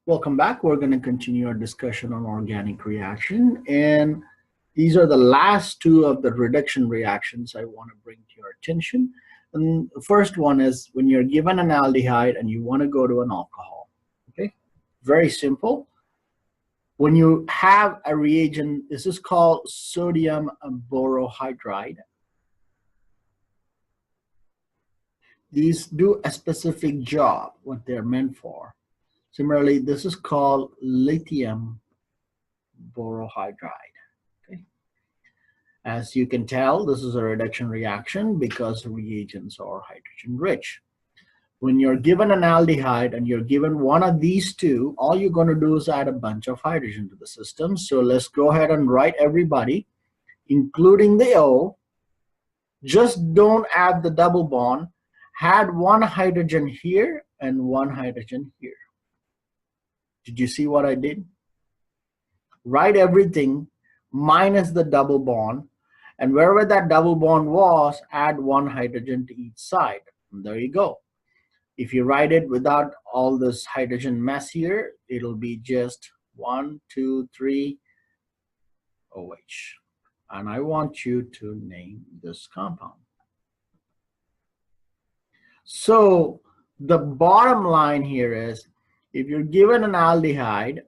Welcome back. We're going to continue our discussion on organic reaction, and these are the last two of the reduction reactions I want to bring to your attention. And the first one is when you're given an aldehyde and you want to go to an alcohol. Okay, very simple. When you have a reagent, this is called sodium borohydride. These do a specific job, what they're meant for. Similarly, this is called lithium borohydride. Okay. As you can tell, this is a reduction reaction because reagents are hydrogen rich. When you're given an aldehyde and you're given one of these two, all you're going to do is add a bunch of hydrogen to the system. So let's go ahead and write everybody, including the O. Just don't add the double bond. Add one hydrogen here and one hydrogen here. Did you see what I did? Write everything minus the double bond, and wherever that double bond was, add one hydrogen to each side. And there you go. If you write it without all this hydrogen mess here, it'll be just 1, 2, 3 OH. And I want you to name this compound. So the bottom line here is, if you're given an aldehyde,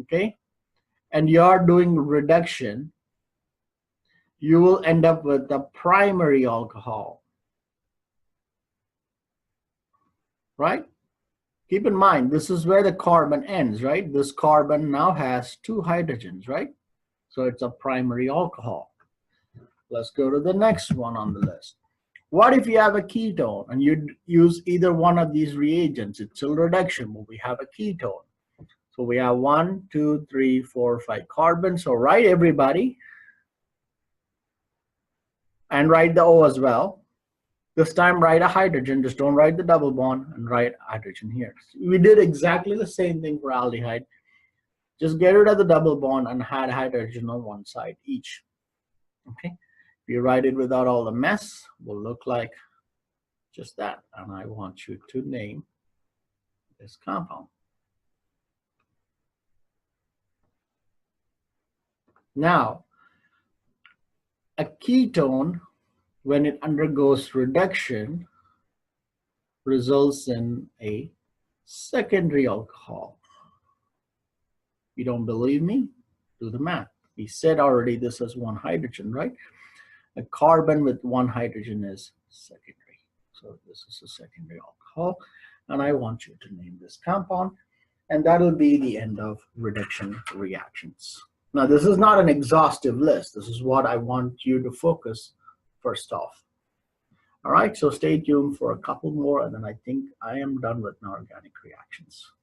okay, and you're doing reduction, you will end up with the primary alcohol, right? Keep in mind, this is where the carbon ends, right? This carbon now has two hydrogens, right? So it's a primary alcohol. Let's go to the next one on the list. What if you have a ketone and you use either one of these reagents? It's still reduction, but we have a ketone. So we have 1, 2, 3, 4, 5 carbons. So write everybody and write the O as well. This time write a hydrogen, just don't write the double bond, and write hydrogen here. So we did exactly the same thing for aldehyde. Just get rid of the double bond and add hydrogen on one side each. Okay. If you write it without all the mess, will look like just that. And I want you to name this compound. Now, a ketone, when it undergoes reduction, results in a secondary alcohol. If you don't believe me, do the math. We said already this is one hydrogen, right? A carbon with one hydrogen is secondary. So this is a secondary alcohol, and I want you to name this compound, and that'll be the end of reduction reactions. Now, this is not an exhaustive list. This is what I want you to focus first off. All right, so stay tuned for a couple more, and then I think I am done with my organic reactions.